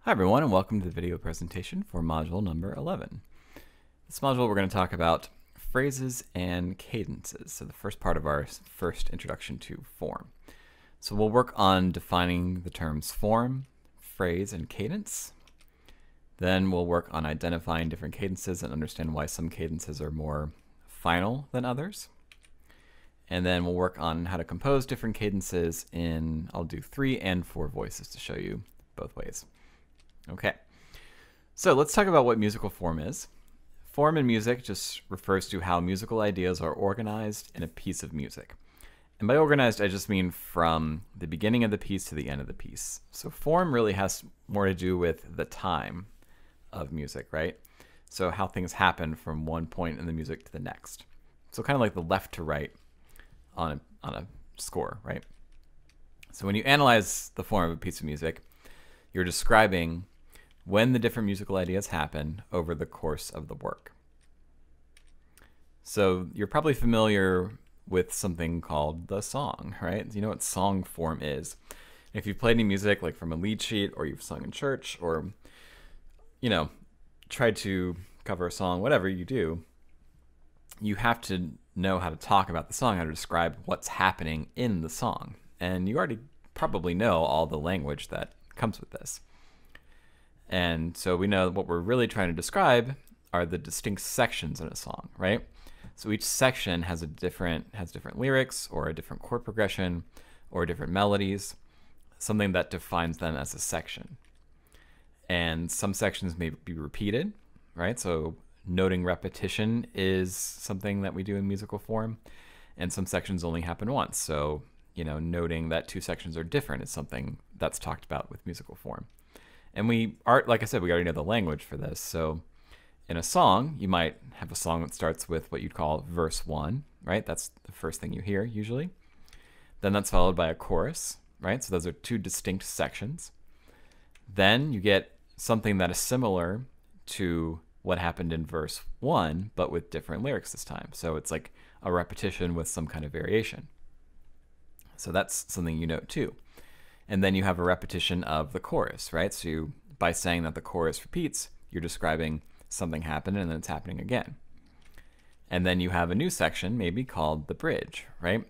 Hi everyone, and welcome to the video presentation for module number 11. This module we're going to talk about phrases and cadences, so the first part of our first introduction to form. So we'll work on defining the terms form, phrase, and cadence. Then we'll work on identifying different cadences and understand why some cadences are more final than others. And then we'll work on how to compose different cadences in, I'll do 3 and 4 voices to show you both ways. Okay, so let's talk about what musical form is. Form in music just refers to how musical ideas are organized in a piece of music. And by organized, I just mean from the beginning of the piece to the end of the piece. So form really has more to do with the time of music, right? So how things happen from one point in the music to the next. So kind of like the left to right on a score, right? So when you analyze the form of a piece of music, you're describing when the different musical ideas happen over the course of the work. So you're probably familiar with something called the song, right? You know what song form is. If you've played any music like from a lead sheet, or you've sung in church, or tried to cover a song, whatever you do, you have to know how to talk about the song, how to describe what's happening in the song. And you already probably know all the language that comes with this. And so we know what we're really trying to describe are the distinct sections in a song, right? So each section has different lyrics, or a different chord progression, or different melodies, something that defines them as a section. And some sections may be repeated, right? So noting repetition is something that we do in musical form, and some sections only happen once. So, noting that 2 sections are different is something that's talked about with musical form. And like I said, we already know the language for this. So in a song, you might have a song that starts with what you'd call verse 1, right? That's the first thing you hear usually. Then that's followed by a chorus, right? So those are 2 distinct sections. Then you get something that is similar to what happened in verse 1, but with different lyrics this time. So it's like a repetition with some kind of variation. So that's something you note too. And then you have a repetition of the chorus, right? So by saying that the chorus repeats, you're describing something happened and then it's happening again. And then you have a new section maybe called the bridge, right?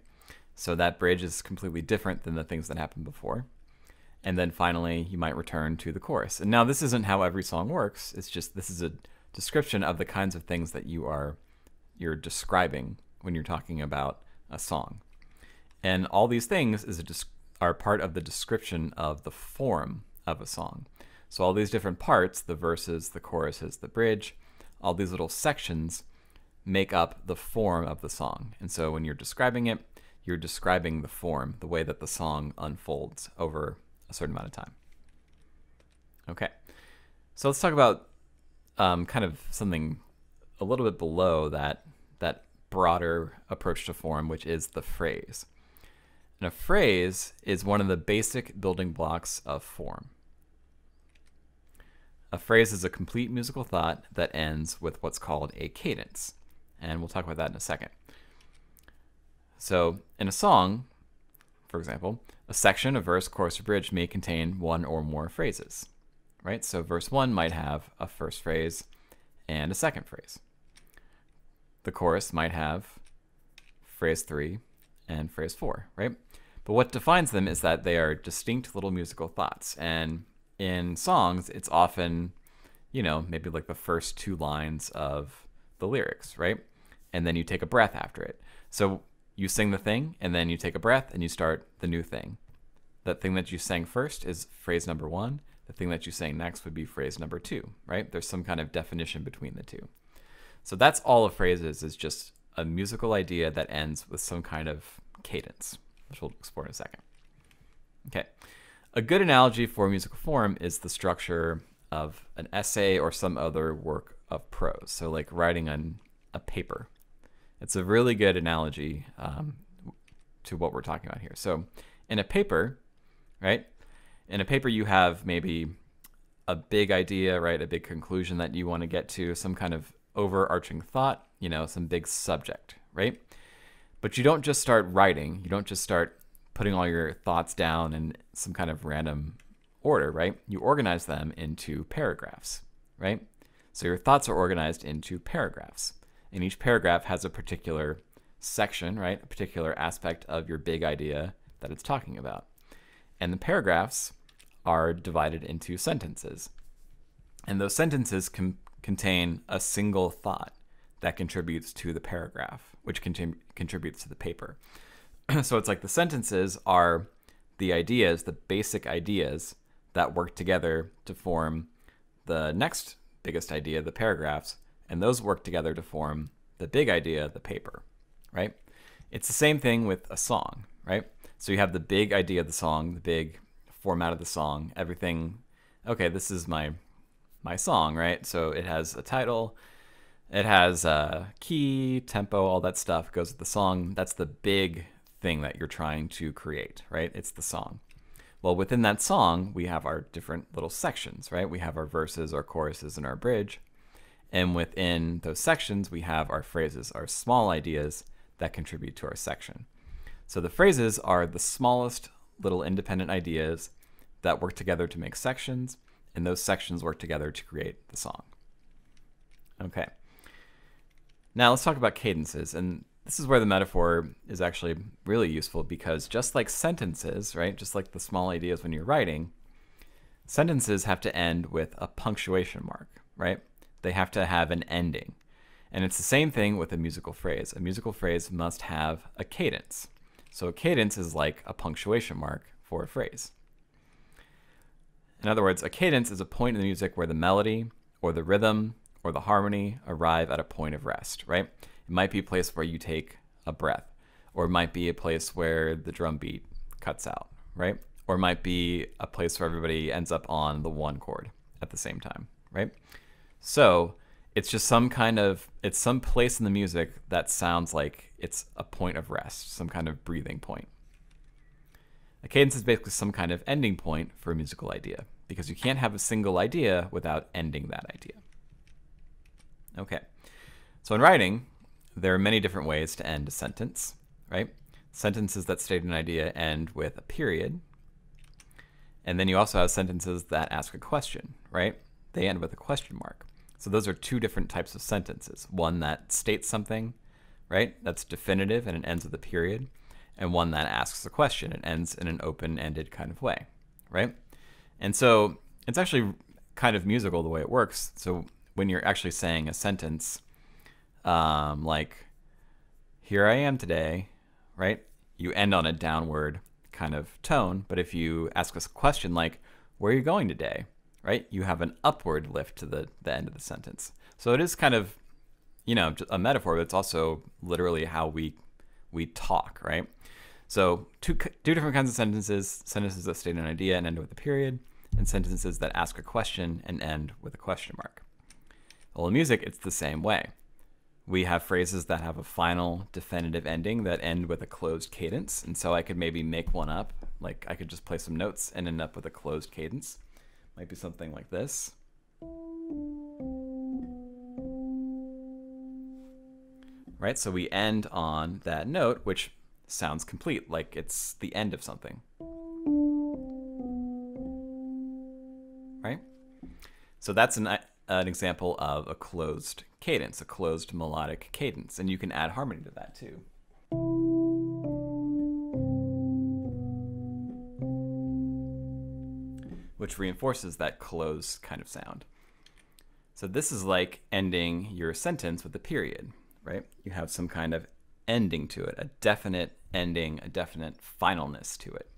So that bridge is completely different than the things that happened before. And then finally, you might return to the chorus. And now this isn't how every song works. It's just, this is a description of the kinds of things that you're describing when you're talking about a song. And all these things are part of the description of the form of a song. So all these different parts, the verses, the choruses, the bridge, all these little sections make up the form of the song. And so when you're describing it, you're describing the form, the way that the song unfolds over a certain amount of time. Okay, so let's talk about kind of something a little bit below that broader approach to form, which is the phrase. And a phrase is one of the basic building blocks of form. A phrase is a complete musical thought that ends with what's called a cadence. And we'll talk about that in a second. So in a song, for example, a section, a verse, chorus, or bridge may contain 1 or more phrases, right? So verse 1 might have a first phrase and a second phrase. The chorus might have phrase 3 and phrase 4, right? But what defines them is that they are distinct little musical thoughts. And in songs, it's often, maybe like the first 2 lines of the lyrics, right? And then you take a breath after it. So you sing the thing, and then you take a breath, and you start the new thing. That thing that you sang first is phrase number 1. The thing that you sang next would be phrase number 2, right? There's some kind of definition between the 2. So that's all a phrase is just a musical idea that ends with some kind of cadence, which we'll explore in a second. Okay, a good analogy for musical form is the structure of an essay or some other work of prose. So like writing on a paper. It's a really good analogy to what we're talking about here. So in a paper, right? In a paper you have maybe a big idea, right? A big conclusion that you want to get to, some kind of overarching thought, some big subject, right? But you don't just start writing. You don't just start putting all your thoughts down in some kind of random order, right? You organize them into paragraphs, right? So your thoughts are organized into paragraphs. And each paragraph has a particular section, right? A particular aspect of your big idea that it's talking about. And the paragraphs are divided into sentences. And those sentences contain a single thought that contributes to the paragraph, which contributes to the paper. So it's like the sentences are the ideas, the basic ideas that work together to form the next biggest idea, the paragraphs, and those work together to form the big idea, the paper, right? It's the same thing with a song, right? So you have the big idea of the song, the big format of the song, everything. Okay, this is my song, right? So it has a title, it has a key, tempo, all that stuff goes with the song. That's the big thing that you're trying to create, right? It's the song. Well, within that song, we have our different little sections, right? We have our verses, our choruses, and our bridge. And within those sections, we have our phrases, our small ideas that contribute to our section. So the phrases are the smallest little independent ideas that work together to make sections, and those sections work together to create the song. Okay. Now let's talk about cadences, and this is where the metaphor is actually really useful, because just like sentences, right, just like the small ideas when you're writing, sentences have to end with a punctuation mark, right? They have to have an ending. And it's the same thing with a musical phrase. A musical phrase must have a cadence. So a cadence is like a punctuation mark for a phrase. In other words, a cadence is a point in the music where the melody or the rhythm or the harmony arrive at a point of rest, right? It might be a place where you take a breath, or it might be a place where the drum beat cuts out, right? Or it might be a place where everybody ends up on the one chord at the same time, right? So it's just some place in the music that sounds like it's a point of rest, some kind of breathing point. A cadence is basically some kind of ending point for a musical idea, because you can't have a single idea without ending that idea. Okay, so in writing, there are many different ways to end a sentence, right? Sentences that state an idea end with a period. And then you also have sentences that ask a question, right? They end with a question mark. So those are two different types of sentences. One that states something, right? That's definitive and it ends with a period. And one that asks a question. It ends in an open-ended kind of way, right? And so it's actually kind of musical the way it works. So when you're actually saying a sentence, like, here I am today, right? You end on a downward kind of tone. But if you ask us a question like, where are you going today? Right? You have an upward lift to the end of the sentence. So it is kind of, a metaphor, but it's also literally how we talk, right? So two different kinds of sentences that state an idea and end with a period, and sentences that ask a question and end with a question mark. Well, in music, it's the same way. We have phrases that have a final definitive ending that end with a closed cadence. And so I could maybe make one up. Like I could just play some notes and end up with a closed cadence. Might be something like this. Right, so we end on that note, which sounds complete, like it's the end of something. Right? So that's an example of a closed cadence, a closed melodic cadence, and you can add harmony to that too. Which reinforces that closed kind of sound. So this is like ending your sentence with a period, right? You have some kind of ending to it, a definite ending, a definite finalness to it.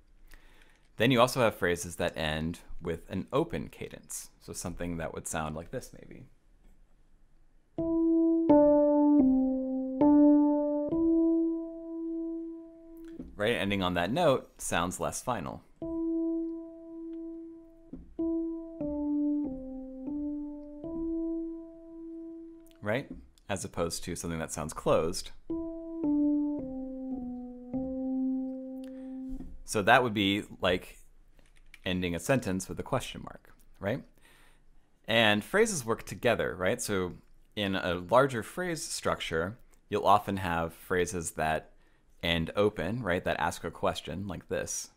Then you also have phrases that end with an open cadence. So something that would sound like this maybe. Right, ending on that note sounds less final. Right? As opposed to something that sounds closed. So that would be like ending a sentence with a question mark, right? And phrases work together, right? So in a larger phrase structure, you'll often have phrases that end open, right? That ask a question like this.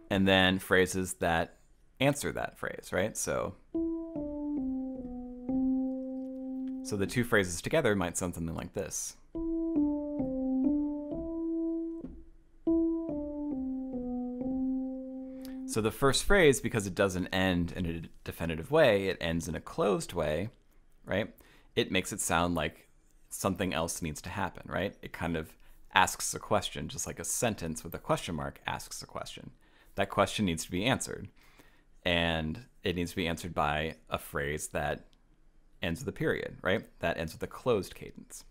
and then phrases that answer that phrase, right? So the two phrases together might sound something like this. So the first phrase, because it doesn't end in a definitive way, it ends in a closed way, right? It makes it sound like something else needs to happen, right? It kind of asks a question, just like a sentence with a question mark asks a question. That question needs to be answered. And it needs to be answered by a phrase that ends with a period, right? That ends with a closed cadence.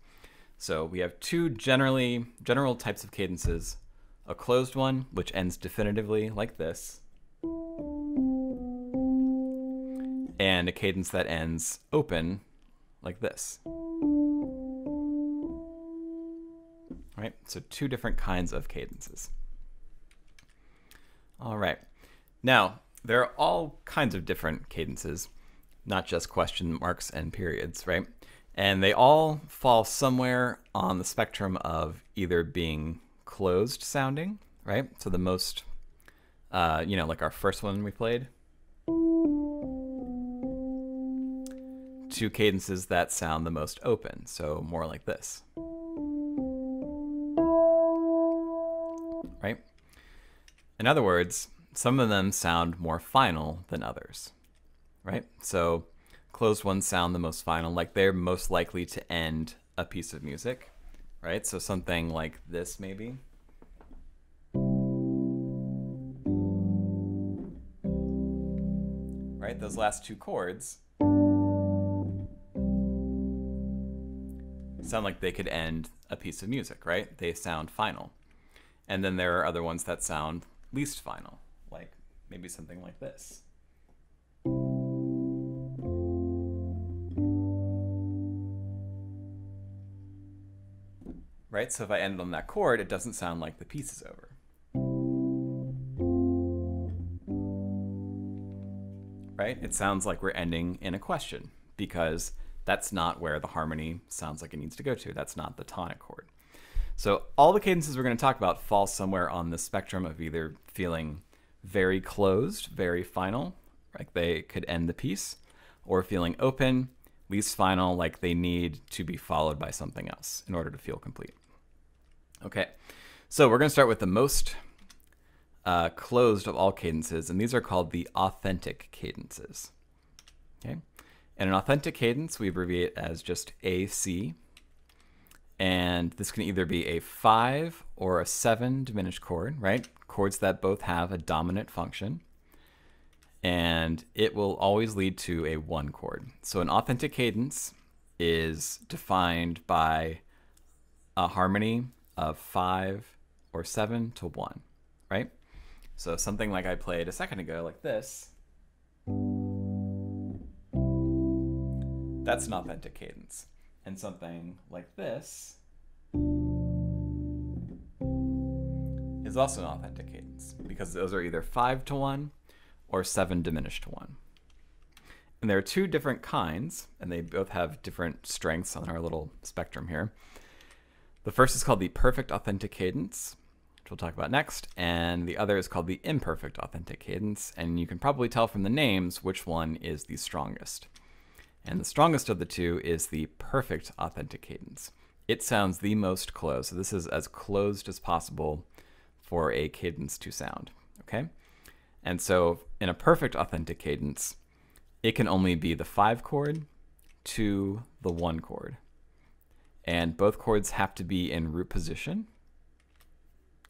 So we have two general types of cadences. A closed one, which ends definitively like this, and a cadence that ends open like this. Right? So two different kinds of cadences. All right. Now, there are all kinds of different cadences, not just question marks and periods, right? And they all fall somewhere on the spectrum of either being closed sounding, right? So the most, like our first one we played, to cadences that sound the most open, so more like this, right? In other words, some of them sound more final than others, right? So closed ones sound the most final, like they're most likely to end a piece of music, right? So something like this maybe. Right? Those last two chords sound like they could end a piece of music, right? They sound final. And then there are other ones that sound least final, like maybe something like this. Right? So if I end on that chord, it doesn't sound like the piece is over. Right? It sounds like we're ending in a question, because that's not where the harmony sounds like it needs to go to. That's not the tonic chord. So all the cadences we're going to talk about fall somewhere on the spectrum of either feeling very closed, very final, like they could end the piece, or feeling open, least final, like they need to be followed by something else in order to feel complete. Okay, so we're going to start with the most closed of all cadences, and these are called the authentic cadences. Okay, and an authentic cadence we abbreviate as just AC, and this can either be a 5 or a 7 diminished chord, right? Chords that both have a dominant function, and it will always lead to a 1 chord. So an authentic cadence is defined by a harmony of 5 or 7 to 1, right? So something like I played a second ago, like this, that's an authentic cadence. And something like this is also an authentic cadence, because those are either 5 to 1 or 7 diminished to 1. And there are two different kinds, and they both have different strengths on our little spectrum here. The first is called the perfect authentic cadence, which we'll talk about next, and the other is called the imperfect authentic cadence, and you can probably tell from the names which one is the strongest. And the strongest of the two is the perfect authentic cadence. It sounds the most closed, so this is as closed as possible for a cadence to sound, okay? And so in a perfect authentic cadence, it can only be the 5 chord to the 1 chord. And both chords have to be in root position.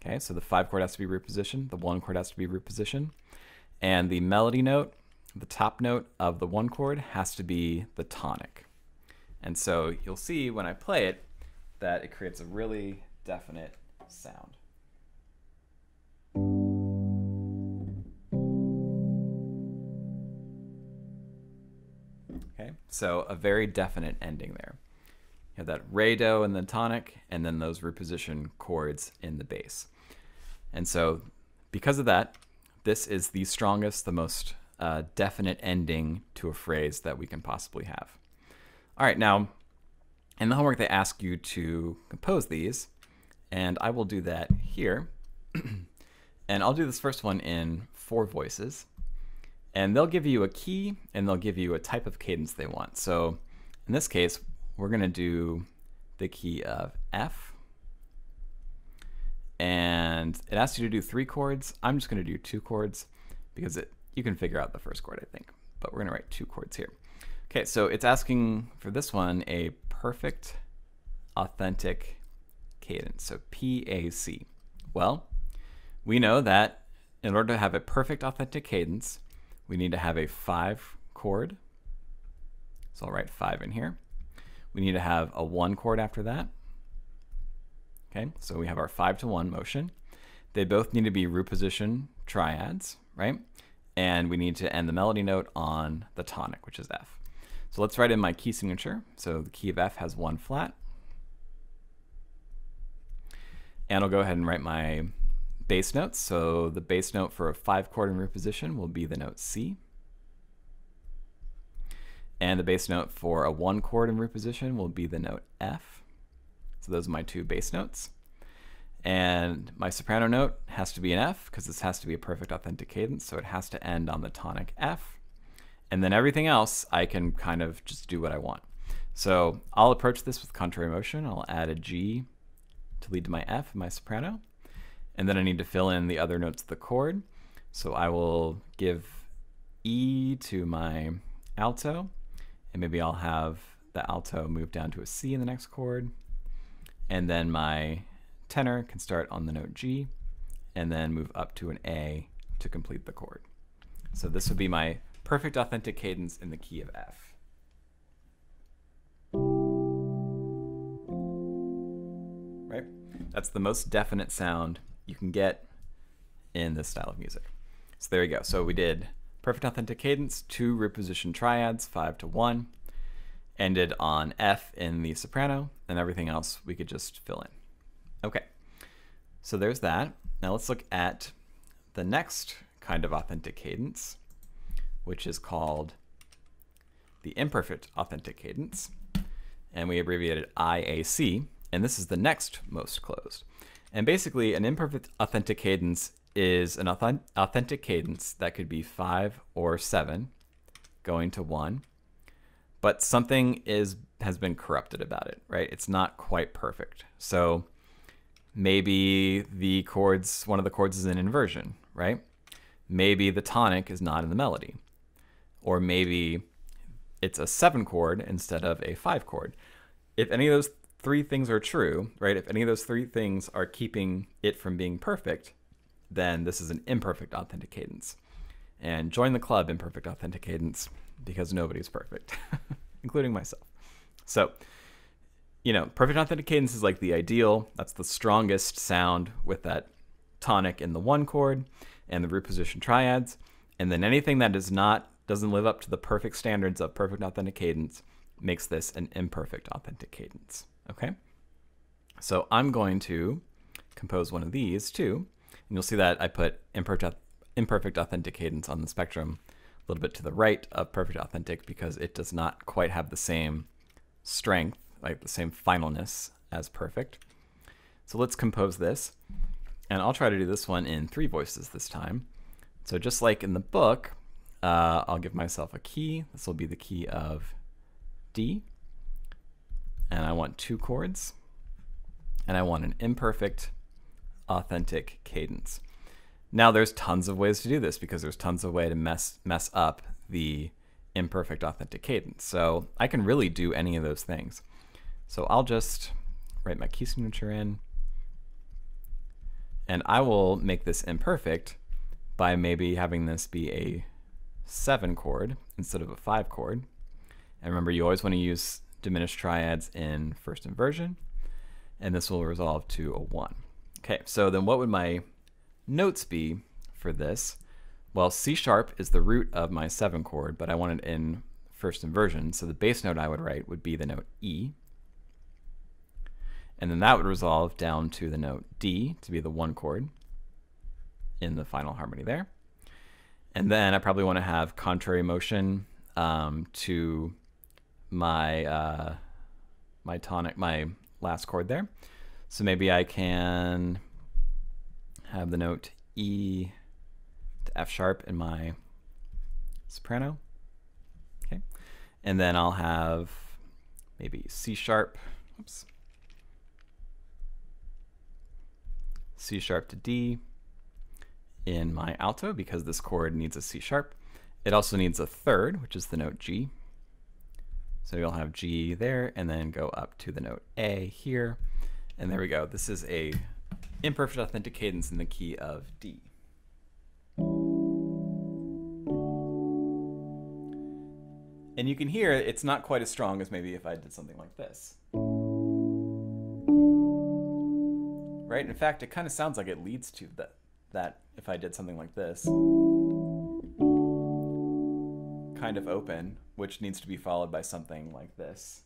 Okay, so the 5 chord has to be root position, the 1 chord has to be root position, and the melody note, the top note of the 1 chord, has to be the tonic. And so you'll see when I play it that it creates a really definite sound. Okay, so a very definite ending there. You have that re do in the tonic, and then those root position chords in the bass. And so because of that, this is the strongest, the most definite ending to a phrase that we can possibly have. All right, now in the homework they ask you to compose these, and I will do that here. And I'll do this first one in 4 voices. And they'll give you a key and they'll give you a type of cadence they want. So in this case, we're going to do the key of F. And it asks you to do 3 chords. I'm just going to do 2 chords because you can figure out the first chord, I think. But we're going to write 2 chords here. Okay, so it's asking for this one a perfect, authentic cadence. So PAC. Well, we know that in order to have a perfect, authentic cadence, we need to have a 5 chord. So I'll write 5 in here. We need to have a 1 chord after that. Okay, so we have our 5-to-1 motion. They both need to be root position triads, right? And we need to end the melody note on the tonic, which is F. So let's write in my key signature. So the key of F has 1 flat. And I'll go ahead and write my bass notes. So the bass note for a 5 chord in root position will be the note C. And the bass note for a 1 chord in root position will be the note F. So those are my 2 bass notes. And my soprano note has to be an F because this has to be a perfect authentic cadence. So it has to end on the tonic F. And then everything else, I can kind of just do what I want. So I'll approach this with contrary motion. I'll add a G to lead to my F in my soprano. And then I need to fill in the other notes of the chord. So I will give E to my alto. And maybe I'll have the alto move down to a C in the next chord. And then my tenor can start on the note G and then move up to an A to complete the chord. So this would be my perfect authentic cadence in the key of F. Right? That's the most definite sound you can get in this style of music. So there you go. So we did perfect authentic cadence, 2 root position triads, 5-to-1, ended on F in the soprano, and everything else we could just fill in. Okay, so there's that. Now let's look at the next kind of authentic cadence, which is called the imperfect authentic cadence, and we abbreviated IAC, and this is the next most closed. And basically, an imperfect authentic cadence is an authentic cadence that could be 5 or 7 going to 1, but something has been corrupted about it, right? It's not quite perfect. So maybe one of the chords is in inversion, right? Maybe the tonic is not in the melody. Or maybe it's a 7 chord instead of a 5 chord. If any of those 3 things are true, right? If any of those 3 things are keeping it from being perfect, then this is an imperfect authentic cadence. And join the club, imperfect authentic cadence, because nobody's perfect, including myself. So, you know, perfect authentic cadence is like the ideal. That's the strongest sound with that tonic in the 1 chord and the root position triads. And then anything that doesn't live up to the perfect standards of perfect authentic cadence makes this an imperfect authentic cadence. Okay? So I'm going to compose one of these too. And you'll see that I put imperfect authentic cadence on the spectrum a little bit to the right of perfect authentic because it does not quite have the same strength, like the same finalness as perfect. So let's compose this. And I'll try to do this one in 3 voices this time. So just like in the book, I'll give myself a key. This will be the key of D. And I want 2 chords. And I want an imperfect authentic cadence. Now there's tons of ways to do this because there's tons of ways to mess up the imperfect authentic cadence. So I can really do any of those things. So I'll just write my key signature in, and I will make this imperfect by maybe having this be a 7 chord instead of a 5 chord. And remember, you always want to use diminished triads in first inversion, and this will resolve to a 1. Okay, so then what would my notes be for this? Well, C sharp is the root of my 7 chord, but I want it in first inversion, so the bass note I would write would be the note E. And then that would resolve down to the note D to be the 1 chord in the final harmony there. And then I probably want to have contrary motion to my my tonic, my last chord there. So maybe I can have the note E to F sharp in my soprano. Okay. And then I'll have maybe C sharp, oops, C sharp to D in my alto because this chord needs a C sharp. It also needs a third, which is the note G. So you'll have G there and then go up to the note A here. And there we go. This is a imperfect authentic cadence in the key of D. And you can hear it's not quite as strong as maybe if I did something like this. Right? In fact, it kind of sounds like it leads to that if I did something like this. Kind of open, which needs to be followed by something like this,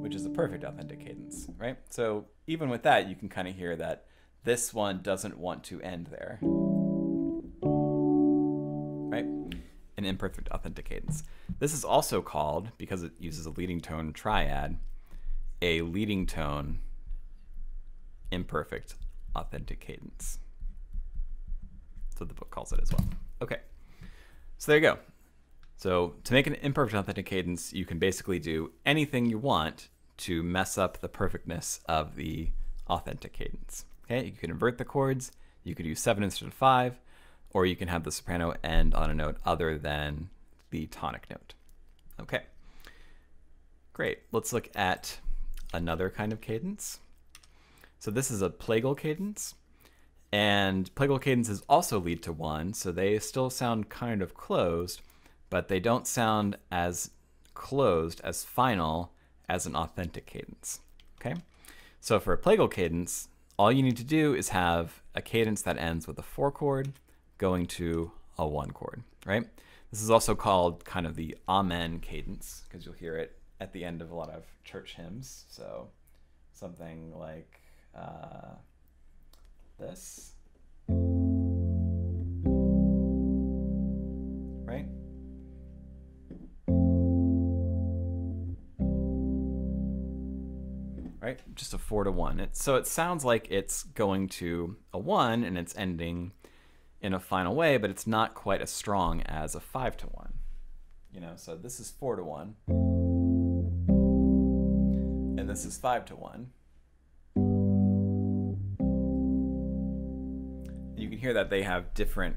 which is a perfect authentic cadence, right? So even with that, you can kind of hear that this one doesn't want to end there, right? An imperfect authentic cadence. This is also called, because it uses a leading tone triad, a leading tone imperfect authentic cadence. So the book calls it as well. Okay, so there you go. So to make an imperfect authentic cadence, you can basically do anything you want to mess up the perfectness of the authentic cadence. Okay, you can invert the chords, you could use 7 instead of 5, or you can have the soprano end on a note other than the tonic note. Okay, great. Let's look at another kind of cadence. So this is a plagal cadence, and plagal cadences also lead to 1, so they still sound kind of closed, but they don't sound as closed, as final as an authentic cadence. Okay, so for a plagal cadence, all you need to do is have a cadence that ends with a 4 chord going to a 1 chord, right? This is also called kind of the amen cadence, because you'll hear it at the end of a lot of church hymns. So something like this, right? Right, just a 4 to 1. So it sounds like it's going to a 1 and it's ending in a final way, but it's not quite as strong as a 5 to 1. You know, so this is 4 to 1, and this is 5 to 1. You can hear that they have different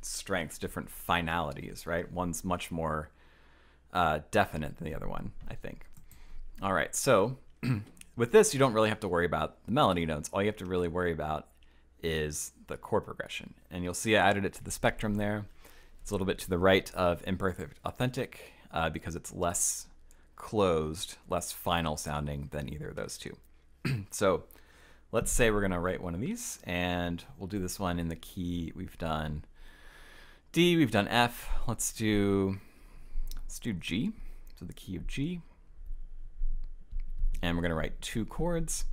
strengths, different finalities, right? One's much more definite than the other one, I think. All right, so with this, you don't really have to worry about the melody notes. All you have to really worry about is the chord progression. And you'll see I added it to the spectrum there. It's a little bit to the right of imperfect authentic because it's less closed, less final sounding than either of those two. So let's say we're gonna write one of these, and we'll do this one in the key. We've done D, we've done F. Let's do G, so the key of G. And we're gonna write 2 chords,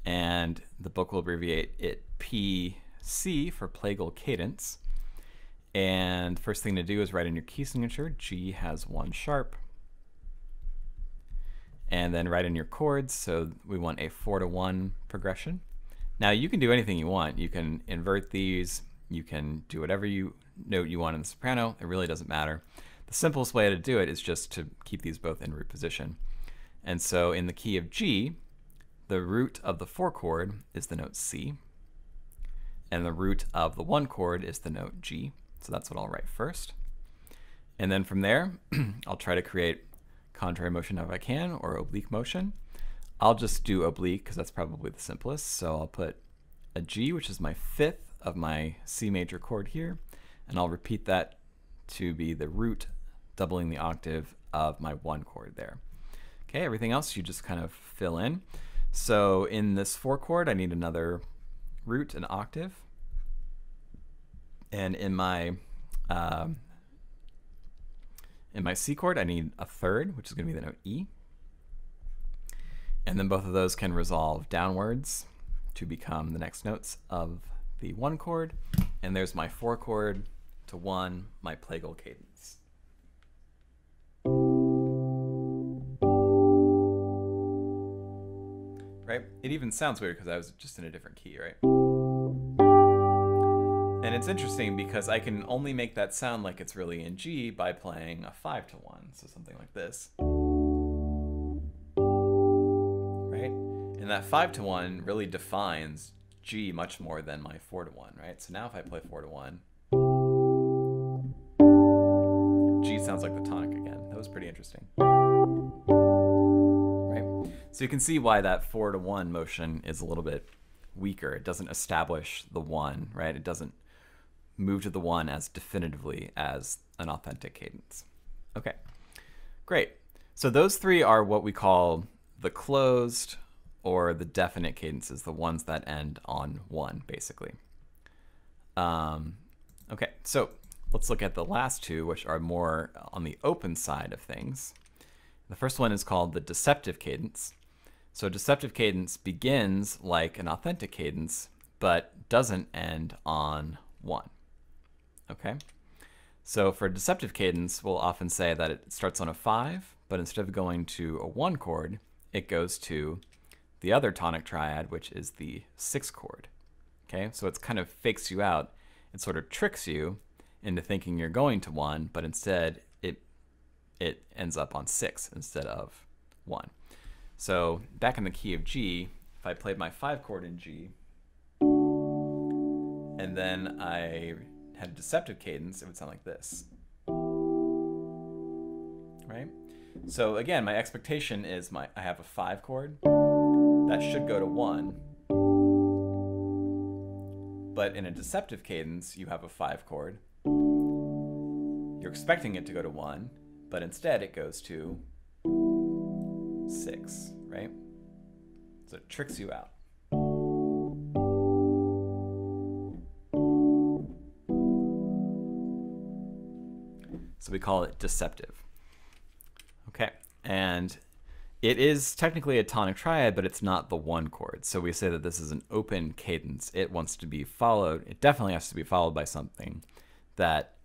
and the book will abbreviate it PC for plagal cadence. And first thing to do is write in your key signature, G has 1 sharp. And then write in your chords, so we want a 4 to 1 progression. Now you can do anything you want. You can invert these, you can do whatever note you want in the soprano, it really doesn't matter. The simplest way to do it is just to keep these both in root position. And so in the key of G, the root of the 4 chord is the note C, and the root of the 1 chord is the note G. So that's what I'll write first. And then from there, I'll try to create contrary motion if I can, or oblique motion. I'll just do oblique because that's probably the simplest. So I'll put a G, which is my 5th of my C major chord here, and I'll repeat that to be the root, doubling the octave of my 1 chord there. Okay, everything else you just kind of fill in. So in this 4 chord, I need another root, an octave. And in my C chord, I need a 3rd, which is going to be the note E. And then both of those can resolve downwards to become the next notes of the 1 chord. And there's my 4 chord to 1, my plagal cadence. right? It even sounds weird because I was just in a different key, right? And it's interesting because I can only make that sound like it's really in G by playing a 5-to-1, so something like this. Right? And that 5-to-1 really defines G much more than my 4-to-1, right? So now if I play 4-to-1, G sounds like the tonic again. That was pretty interesting. Right? So you can see why that 4-to-1 motion is a little bit weaker. It doesn't establish the 1, right? It doesn't move to the 1 as definitively as an authentic cadence. Okay, great. So those three are what we call the closed or the definite cadences, the ones that end on 1, basically. Okay, so let's look at the last two, which are more on the open side of things. The first one is called the deceptive cadence. So deceptive cadence begins like an authentic cadence, but doesn't end on 1. Okay, so for deceptive cadence, we'll often say that it starts on a 5, but instead of going to a 1 chord, it goes to the other tonic triad, which is the 6 chord. Okay, so it's kind of fakes you out. It sort of tricks you into thinking you're going to 1, but instead it ends up on 6 instead of 1. So back in the key of G, if I played my 5 chord in G, and then I had a deceptive cadence, it would sound like this. Right? So again, my expectation is I have a 5 chord that should go to 1. But in a deceptive cadence, you have a 5 chord. You're expecting it to go to 1, but instead it goes to 6, right? So it tricks you out. So we call it deceptive. Okay, and it is technically a tonic triad, but it's not the 1 chord. So we say that this is an open cadence. It wants to be followed. It definitely has to be followed by something that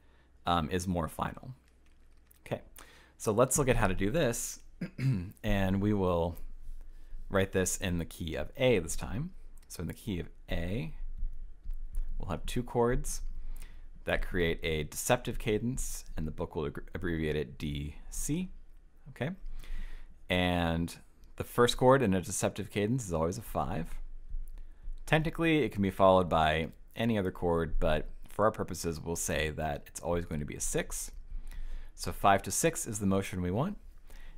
is more final. Okay, so let's look at how to do this. And we will write this in the key of A this time. So in the key of A, we'll have 2 chords that create a deceptive cadence, and the book will abbreviate it DC. Okay, and the first chord in a deceptive cadence is always a 5. Technically, it can be followed by any other chord, but for our purposes, we'll say that it's always going to be a 6. So 5 to 6 is the motion we want.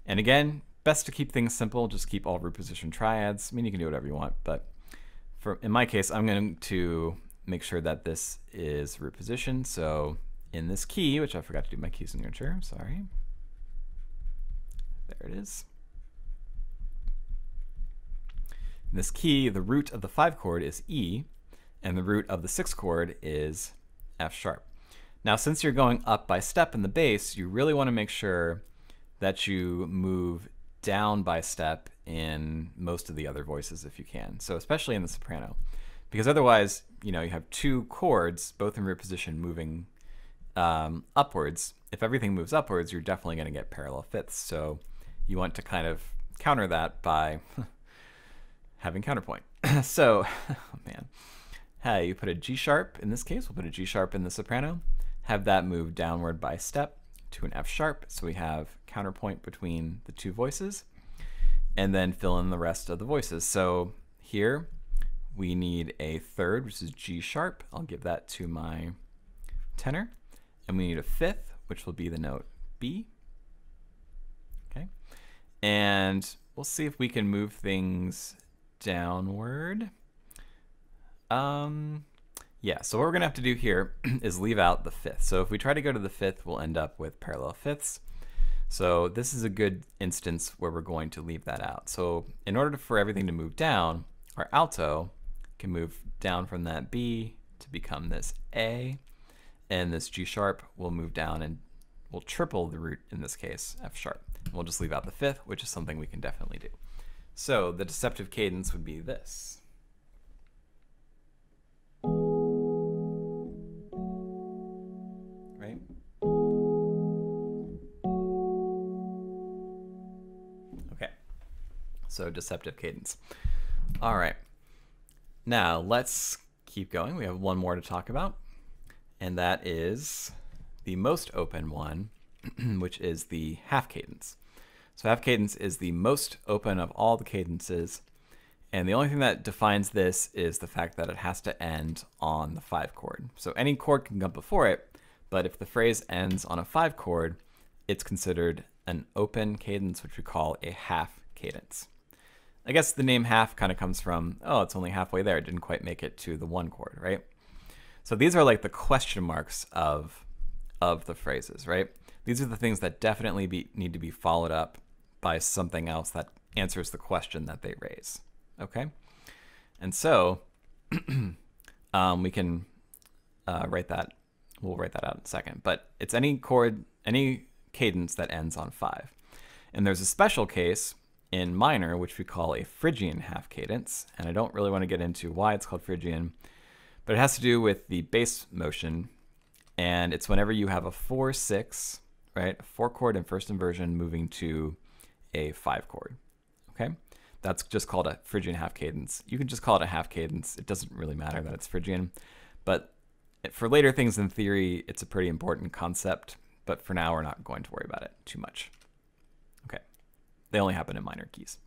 And again, best to keep things simple, just keep all root position triads. I mean, you can do whatever you want, but in my case, I'm going to make sure that this is root position. So in this key, which I forgot to do my key signature, sorry. There it is. In this key, the root of the 5 chord is E, and the root of the 6 chord is F sharp. Now, since you're going up by step in the bass, you really want to make sure that you move down by step in most of the other voices if you can. So especially in the soprano, because otherwise, you know, you have 2 chords, both in root position, moving upwards. If everything moves upwards, you're definitely going to get parallel fifths. So you want to kind of counter that by having counterpoint. So, oh man, hey, you put a G sharp in this case. We'll put a G sharp in the soprano. Have that move downward by step to an F sharp. So we have counterpoint between the 2 voices, and then fill in the rest of the voices. So here we need a third, which is G sharp. I'll give that to my tenor. And we need a 5th, which will be the note B. Okay. And we'll see if we can move things downward. Yeah, so what we're gonna have to do here is leave out the 5th. So if we try to go to the 5th, we'll end up with parallel fifths. So this is a good instance where we're going to leave that out. So in order for everything to move down, our alto can move down from that B to become this A, and this G sharp will move down and we'll triple the root in this case, F sharp. We'll just leave out the 5th, which is something we can definitely do. So the deceptive cadence would be this. Right? Okay, so deceptive cadence. All right. Now let's keep going. We have one more to talk about, and that is the most open one, which is the half cadence. So half cadence is the most open of all the cadences, and the only thing that defines this is the fact that it has to end on the 5 chord. So any chord can come before it, but if the phrase ends on a 5 chord, it's considered an open cadence, which we call a half cadence. I guess the name half kind of comes from, oh, it's only halfway there. It didn't quite make it to the 1 chord, right? So these are like the question marks of the phrases, right? These are the things that definitely need to be followed up by something else that answers the question that they raise, okay? And so we can write that. We'll write that out in a second. But it's any chord, any cadence that ends on 5. And there's a special case in minor, which we call a Phrygian half cadence. And I don't really want to get into why it's called Phrygian, but it has to do with the bass motion. And it's whenever you have a 4/6, right? A 4 chord in first inversion moving to a 5 chord, okay? That's just called a Phrygian half cadence. You can just call it a half cadence. It doesn't really matter that it's Phrygian, but for later things in theory, it's a pretty important concept, but for now, we're not going to worry about it too much. Okay, they only happen in minor keys.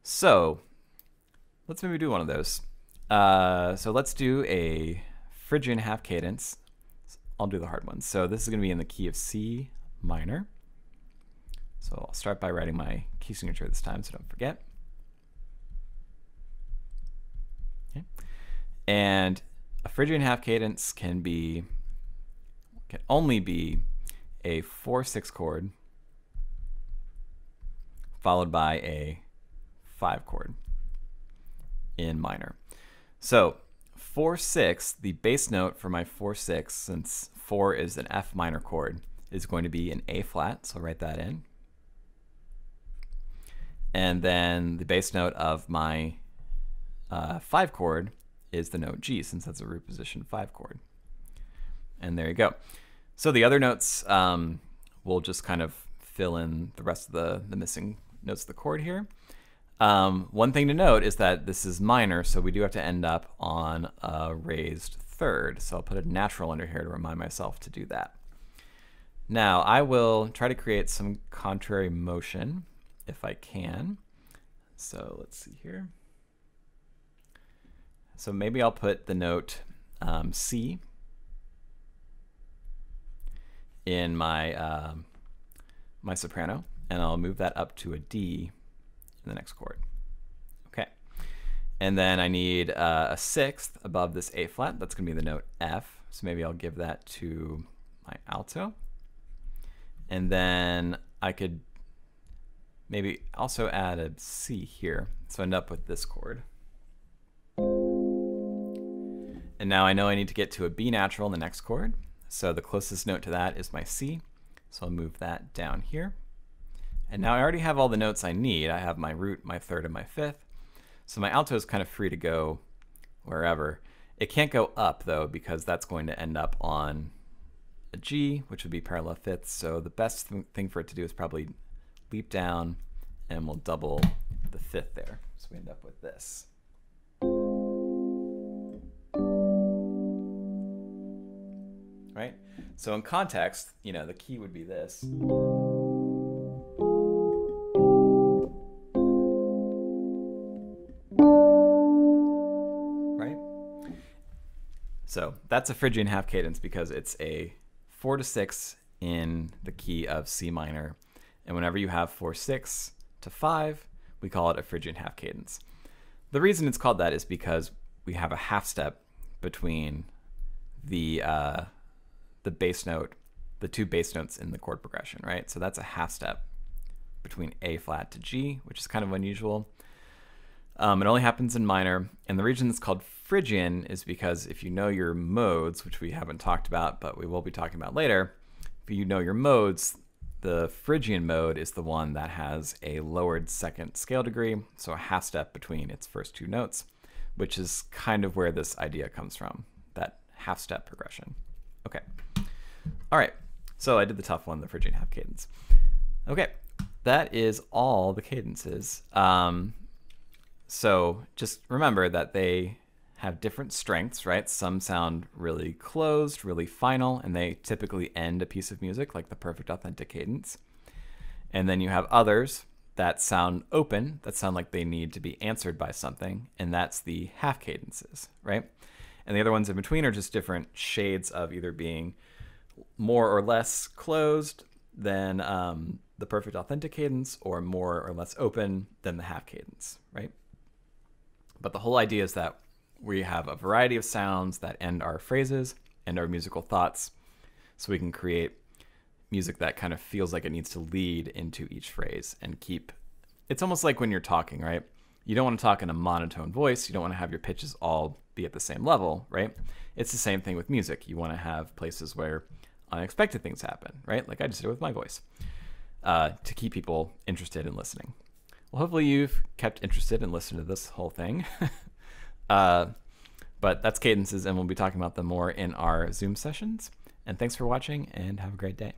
So let's maybe do one of those. So let's do a Phrygian half cadence. I'll do the hard one. So this is gonna be in the key of C minor. So I'll start by writing my key signature this time, so don't forget. Okay. And a Phrygian half cadence can only be a 4/6 chord followed by a 5 chord in minor. So 4/6, the bass note for my 4/6, since 4 is an F minor chord, is going to be an A flat, so write that in. And then the bass note of my 5 chord is the note G, since that's a root position 5 chord. And there you go. So the other notes will just kind of fill in the rest of the missing notes of the chord here. One thing to note is that this is minor, so we do have to end up on a raised third. So I'll put a natural under here to remind myself to do that. Now I will try to create some contrary motion if I can. So let's see here. So maybe I'll put the note C in my my soprano, and I'll move that up to a D in the next chord. Okay, and then I need a 6th above this A flat. That's gonna be the note F. So maybe I'll give that to my alto, and then I could maybe also add a C here, so end up with this chord. And now I know I need to get to a B natural in the next chord. So the closest note to that is my C. So I'll move that down here. And now I already have all the notes I need. I have my root, my 3rd, and my 5th. So my alto is kind of free to go wherever. It can't go up though, because that's going to end up on a G, which would be parallel 5th. So the best thing for it to do is probably leap down, and we'll double the 5th there. So we end up with this. Right? So in context, you know, the key would be this. Right? So that's a Phrygian half cadence because it's a 4/6 in the key of C minor. And whenever you have 4/6 to 5, we call it a Phrygian half cadence. The reason it's called that is because we have a half step between the bass note, the 2 bass notes in the chord progression, right? So that's a half step between A flat to G, which is kind of unusual. It only happens in minor, and the reason it's called Phrygian is because if you know your modes, which we haven't talked about, but we will be talking about later, if you know your modes, the Phrygian mode is the one that has a lowered 2nd scale degree, so a half step between its first 2 notes, which is kind of where this idea comes from, that half step progression. Okay. All right, so I did the tough one, the Phrygian half cadence. Okay, that is all the cadences. So just remember that they have different strengths, right? Some sound really closed, really final, and they typically end a piece of music, like the perfect authentic cadence. And then you have others that sound open, that sound like they need to be answered by something, and that's the half cadences, right? And the other ones in between are just different shades of either being more or less closed than the perfect authentic cadence, or more or less open than the half cadence, right? But the whole idea is that we have a variety of sounds that end our phrases and our musical thoughts, so we can create music that kind of feels like it needs to lead into each phrase and keep. It's almost like when you're talking, right? You don't want to talk in a monotone voice. You don't want to have your pitches all be at the same level, right? It's the same thing with music. You want to have places where unexpected things happen, right? Like I just did with my voice, to keep people interested in listening. Well, hopefully you've kept interested and listened to this whole thing. But that's cadences, and we'll be talking about them more in our Zoom sessions. And thanks for watching, and have a great day.